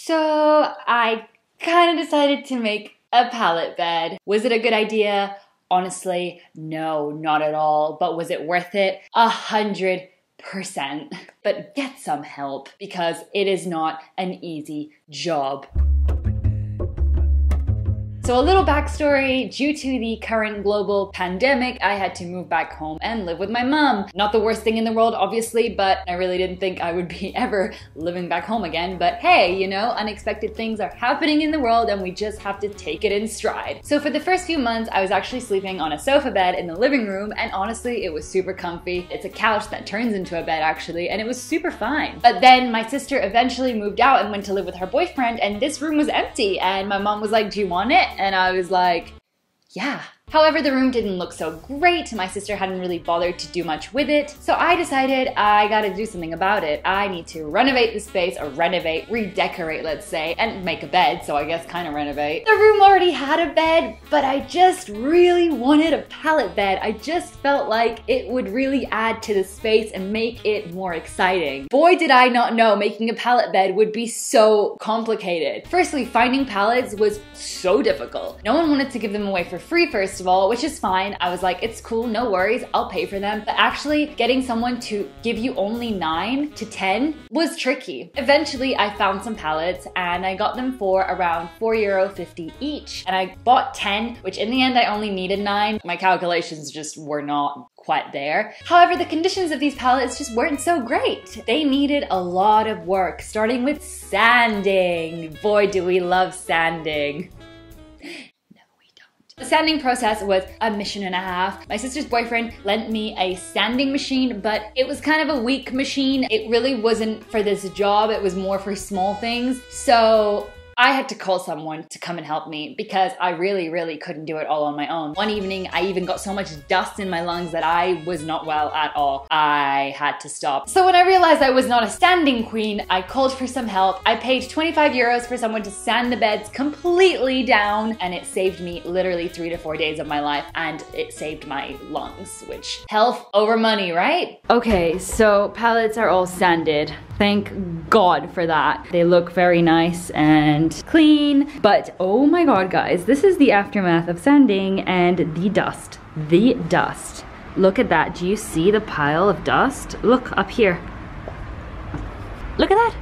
So I kind of decided to make a pallet bed. Was it a good idea? Honestly, no, not at all. But was it worth it? 100%. But get some help because it is not an easy job. So a little backstory, due to the current global pandemic, I had to move back home and live with my mom. Not the worst thing in the world, obviously, but I really didn't think I would be ever living back home again. But hey, you know, unexpected things are happening in the world and we just have to take it in stride. So for the first few months, I was actually sleeping on a sofa bed in the living room, and honestly, it was super comfy. It's a couch that turns into a bed actually, and it was super fine. But then my sister eventually moved out and went to live with her boyfriend, and this room was empty, and my mom was like, "Do you want it?" And I was like, yeah. However, the room didn't look so great. My sister hadn't really bothered to do much with it. So I decided I gotta do something about it. I need to renovate the space, or renovate, redecorate, let's say, and make a bed, so I guess kind of renovate. The room already had a bed, but I just really wanted a pallet bed. I just felt like it would really add to the space and make it more exciting. Boy, did I not know making a pallet bed would be so complicated. Firstly, finding pallets was so difficult. No one wanted to give them away for free first of all, which is fine. I was like, it's cool, no worries, I'll pay for them. But actually getting someone to give you only 9 to 10 was tricky. Eventually I found some pallets and I got them for around €4.50 each. And I bought 10, which in the end I only needed 9. My calculations just were not quite there. However, the conditions of these pallets just weren't so great. They needed a lot of work, starting with sanding. Boy, do we love sanding. The sanding process was a mission and a half. My sister's boyfriend lent me a sanding machine, but it was kind of a weak machine. It really wasn't for this job. It was more for small things. So I had to call someone to come and help me because I really couldn't do it all on my own. One evening, I even got so much dust in my lungs that I was not well at all. I had to stop. So when I realized I was not a sanding queen, I called for some help. I paid €25 for someone to sand the beds completely down, and it saved me literally 3 to 4 days of my life, and it saved my lungs, which health over money, right? Okay, so pallets are all sanded. Thank God for that. They look very nice and clean, but oh my God, guys, this is the aftermath of sanding and the dust. The dust. Look at that. Do you see the pile of dust? Look up here. Look at that.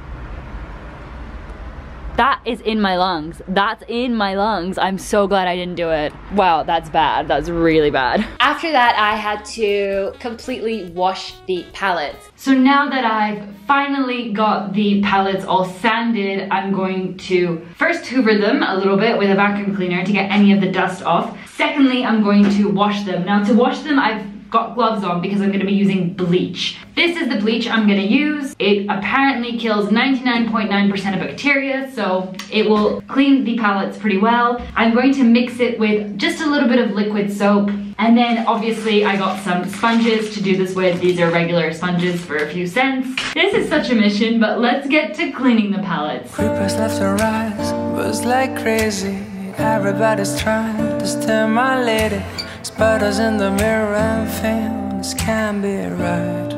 That is in my lungs. That's in my lungs. I'm so glad I didn't do it. Wow, that's bad. That's really bad. After that, I had to completely wash the pallets. So now that I've finally got the pallets all sanded, I'm going to first hoover them a little bit with a vacuum cleaner to get any of the dust off. Secondly, I'm going to wash them. Now to wash them, I've got gloves on because I'm going to be using bleach. This is the bleach I'm going to use. It apparently kills 99.9% of bacteria, so it will clean the pallets pretty well. I'm going to mix it with just a little bit of liquid soap, and then obviously I got some sponges to do this with. These are regular sponges for a few cents. This is such a mission, but let's get to cleaning the pallets. Creepers left to rise, was like crazy. Everybody's trying to steal my lady. Spiders in the mirror and things can't be right.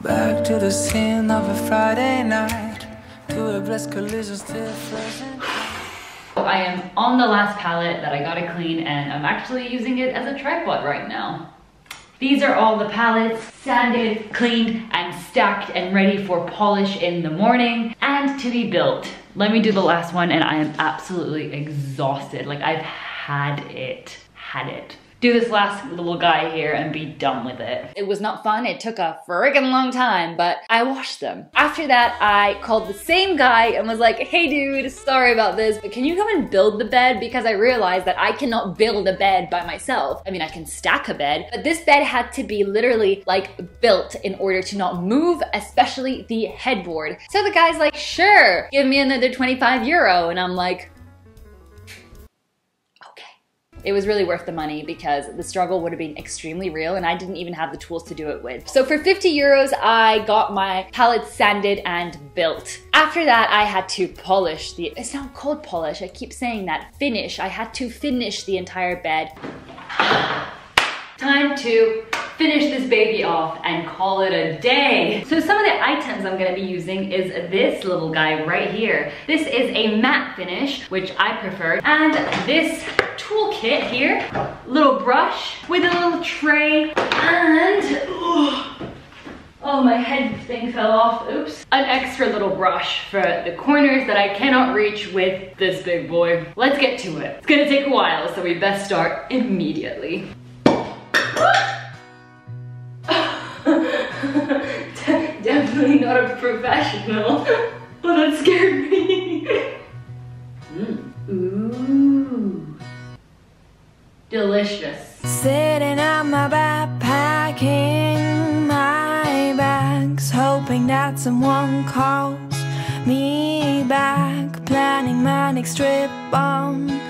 Back to the scene of a Friday night, to a blessed collision still frozen. I am on the last pallet that I gotta clean, and I'm actually using it as a tripod right now. These are all the pallets, sanded, cleaned, and stacked and ready for polish in the morning and to be built. Let me do the last one, and I am absolutely exhausted. Like, I've had it. Do this last little guy here and be done with it. It was not fun. It took a friggin' long time, but I washed them. After that, I called the same guy and was like, hey dude, sorry about this, but can you come and build the bed? Because I realized that I cannot build a bed by myself. I mean, I can stack a bed, but this bed had to be literally like built in order to not move, especially the headboard. So the guy's like, sure, give me another €25. And I'm like, it was really worth the money because the struggle would have been extremely real and I didn't even have the tools to do it with. So for €50, I got my pallets sanded and built. After that, I had to polish it's not called polish, I keep saying that, finish. I had to finish the entire bed. Time to finish this baby off and call it a day. So some of the items I'm gonna be using is this little guy right here. This is a matte finish, which I prefer, and this toolkit here, little brush with a little tray, and oh, my head thing fell off, oops. An extra little brush for the corners that I cannot reach with this big boy. Let's get to it. It's gonna take a while, so we best start immediately. Definitely not a professional, but that scared me. Ooh. Delicious. Sitting on my back, packing my bags, hoping that someone calls me back, planning my next trip on.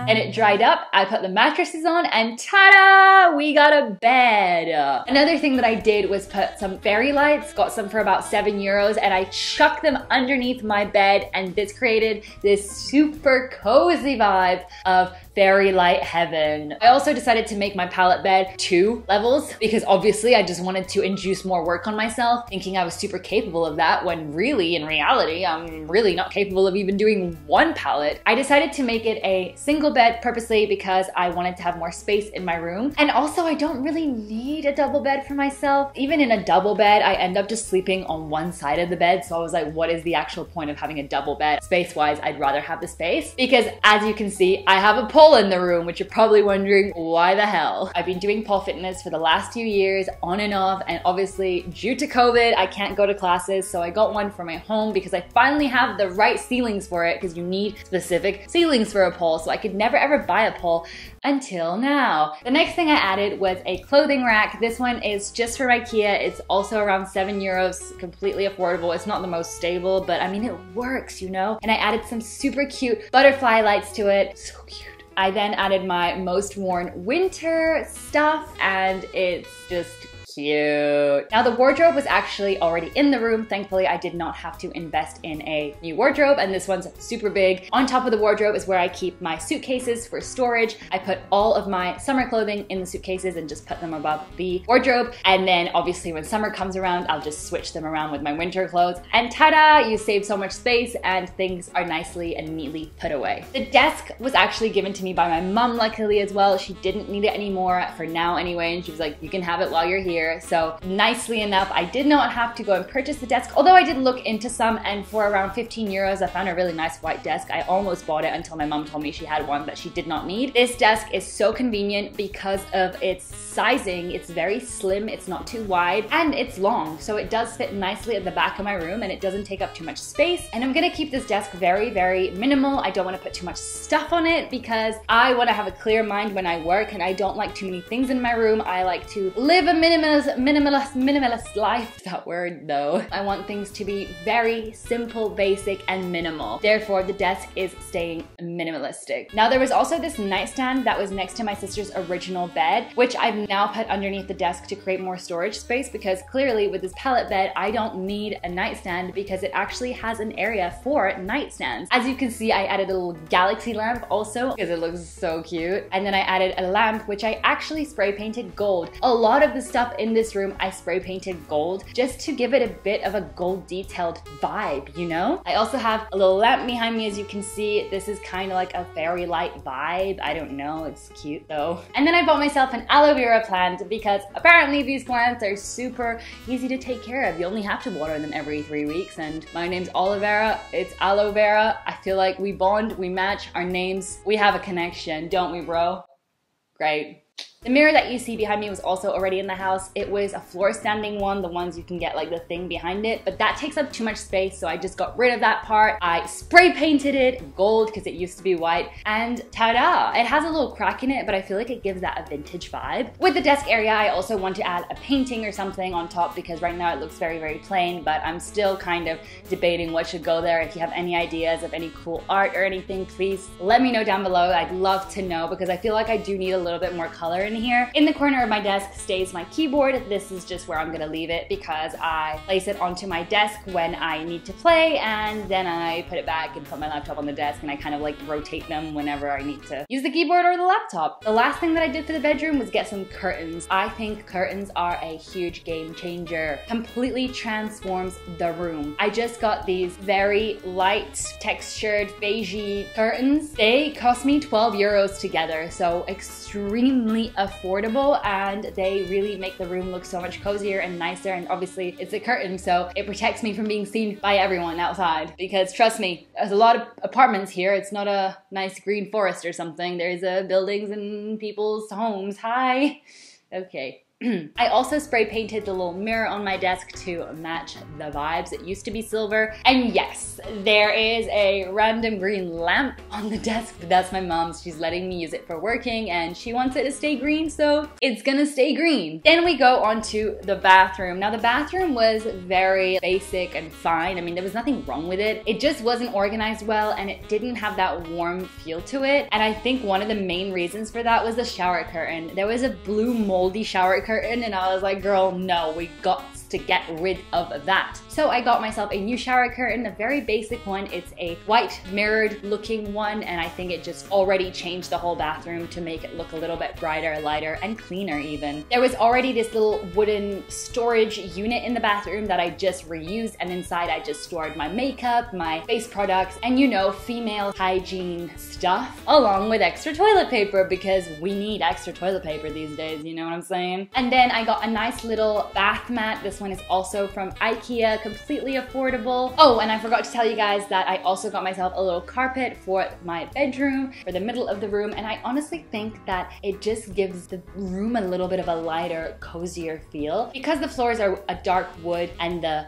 And it dried up, I put the mattresses on, and ta-da! We got a bed. Another thing that I did was put some fairy lights, got some for about €7, and I chucked them underneath my bed, and this created this super cozy vibe of fairy light heaven. I also decided to make my pallet bed 2 levels because obviously I just wanted to induce more work on myself, thinking I was super capable of that when really, in reality, I'm really not capable of even doing 1 pallet. I decided to make it a single bed purposely because I wanted to have more space in my room. And also I don't really need a double bed for myself. Even in a double bed, I end up just sleeping on one side of the bed. So I was like, what is the actual point of having a double bed? Space-wise, I'd rather have the space because as you can see, I have a pole in the room, which you're probably wondering why the hell. I've been doing pole fitness for the last few years on and off, and obviously due to COVID, I can't go to classes. So I got one for my home because I finally have the right ceilings for it because you need specific ceilings for a pole. So I could never ever buy a pole until now. The next thing I added was a clothing rack. This one is just from IKEA. It's also around €7, completely affordable. It's not the most stable, but I mean, it works, you know? And I added some super cute butterfly lights to it. So cute. I then added my most worn winter stuff, and it's just cute. Now the wardrobe was actually already in the room. Thankfully, I did not have to invest in a new wardrobe, and this one's super big. On top of the wardrobe is where I keep my suitcases for storage. I put all of my summer clothing in the suitcases and just put them above the wardrobe. And then obviously when summer comes around, I'll just switch them around with my winter clothes. And ta-da! You save so much space and things are nicely and neatly put away. The desk was actually given to me by my mom, luckily as well. She didn't need it anymore for now anyway, and she was like, you can have it while you're here. So nicely enough, I did not have to go and purchase the desk, although I did look into some, and for around €15, I found a really nice white desk. I almost bought it until my mom told me she had one that she did not need. This desk is so convenient because of its sizing. It's very slim, it's not too wide, and it's long, so it does fit nicely at the back of my room and it doesn't take up too much space. And I'm gonna keep this desk very, very minimal. I don't want to put too much stuff on it because I want to have a clear mind when I work, and I don't like too many things in my room. I like to live a minimalist life. That word though. I want things to be very simple, basic, and minimal. Therefore, the desk is staying minimalistic. Now there was also this nightstand that was next to my sister's original bed, which I've now put underneath the desk to create more storage space because clearly with this pallet bed, I don't need a nightstand because it actually has an area for nightstands. As you can see, I added a little galaxy lamp also because it looks so cute. And then I added a lamp, which I actually spray painted gold. A lot of the stuff in this room I spray painted gold just to give it a bit of a gold detailed vibe, you know? I also have a little lamp behind me, as you can see. This is kind of like a fairy light vibe. I don't know, it's cute though. And then I bought myself an aloe vera plant because apparently these plants are super easy to take care of. You only have to water them every 3 weeks, and my name's Olivera, it's aloe vera. I feel like we bond, we match our names. We have a connection, don't we, bro? Great. The mirror that you see behind me was also already in the house. It was a floor standing one, the ones you can get like the thing behind it, but that takes up too much space, so I just got rid of that part. I spray painted it gold because it used to be white, and ta-da! It has a little crack in it, but I feel like it gives that a vintage vibe. With the desk area, I also want to add a painting or something on top because right now it looks very, very plain, but I'm still kind of debating what should go there. If you have any ideas of any cool art or anything, please let me know down below. I'd love to know because I feel like I do need a little bit more color in in here. In the corner of my desk stays my keyboard. This is just where I'm gonna leave it because I place it onto my desk when I need to play, and then I put it back and put my laptop on the desk, and I kind of like rotate them whenever I need to use the keyboard or the laptop. The last thing that I did for the bedroom was get some curtains. I think curtains are a huge game changer. Completely transforms the room. I just got these very light textured beigey curtains. They cost me 12 euros together, so extremely affordable, and they really make the room look so much cozier and nicer, and obviously it's a curtain, so it protects me from being seen by everyone outside, because trust me, there's a lot of apartments here. It's not a nice green forest or something. There's buildings and people's homes. Hi. Okay. I also spray painted the little mirror on my desk to match the vibes. It used to be silver. And yes, there is a random green lamp on the desk, but that's my mom's. She's letting me use it for working and she wants it to stay green, so it's gonna stay green. Then we go on to the bathroom. Now the bathroom was very basic and fine. I mean, there was nothing wrong with it. It just wasn't organized well and it didn't have that warm feel to it. And I think one of the main reasons for that was the shower curtain. There was a blue moldy shower curtain and I was like, girl, no, we got to get rid of that. So I got myself a new shower curtain, a very basic one. It's a white mirrored looking one, and I think it just already changed the whole bathroom to make it look a little bit brighter, lighter, and cleaner even. There was already this little wooden storage unit in the bathroom that I just reused, and inside I just stored my makeup, my face products, and you know, female hygiene stuff, along with extra toilet paper, because we need extra toilet paper these days, you know what I'm saying? And then I got a nice little bath mat. This one is also from IKEA, completely affordable. Oh, and I forgot to tell you guys that I also got myself a little carpet for my bedroom, for the middle of the room, and I honestly think that it just gives the room a little bit of a lighter, cozier feel. Because the floors are a dark wood and the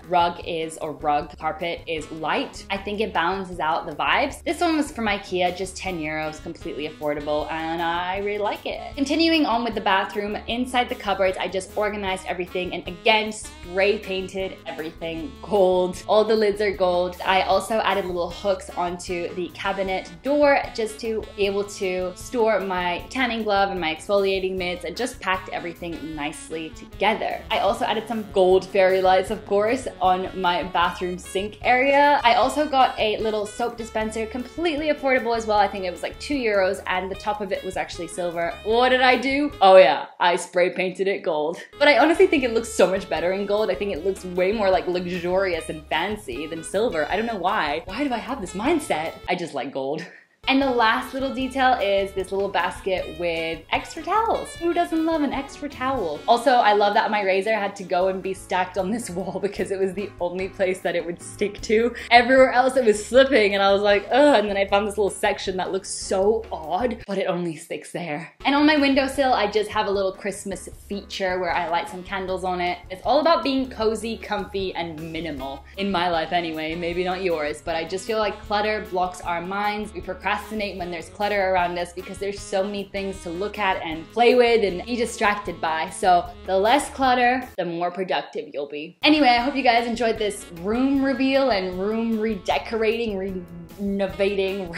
carpet is light, I think it balances out the vibes. This one was from IKEA, just 10 euros, completely affordable, and I really like it. Continuing on with the bathroom, inside the cupboards, I just organized everything and again, spray painted everything gold. All the lids are gold. I also added little hooks onto the cabinet door just to be able to store my tanning glove and my exfoliating mitts, and just packed everything nicely together. I also added some gold fairy lights, of course, on my bathroom sink area. I also got a little soap dispenser, completely affordable as well. I think it was like 2 euros, and the top of it was actually silver. What did I do? Oh yeah, I spray painted it gold. But I honestly think it looks so much better in gold. I think it looks way more like luxurious and fancy than silver. I don't know why. Why do I have this mindset? I just like gold. And the last little detail is this little basket with extra towels. Who doesn't love an extra towel? Also, I love that my razor had to go and be stacked on this wall because it was the only place that it would stick to. Everywhere else it was slipping and I was like, ugh, and then I found this little section that looks so odd, but it only sticks there. And on my windowsill, I just have a little Christmas feature where I light some candles on it. It's all about being cozy, comfy, and minimal. In my life anyway, maybe not yours, but I just feel like clutter blocks our minds. We procrastinate when there's clutter around us because there's so many things to look at and play with and be distracted by. So the less clutter, the more productive you'll be. Anyway, I hope you guys enjoyed this room reveal and room redecorating, renovating,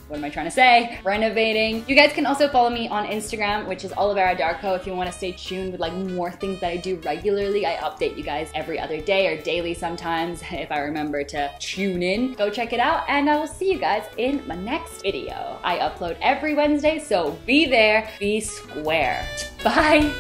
what am I trying to say? Renovating. You guys can also follow me on Instagram, which is Olivera Darko, if you want to stay tuned with like more things that I do regularly. I update you guys every other day or daily sometimes if I remember to tune in. Go check it out and I will see you guys in my next video. I upload every Wednesday, so be there, be square. Bye!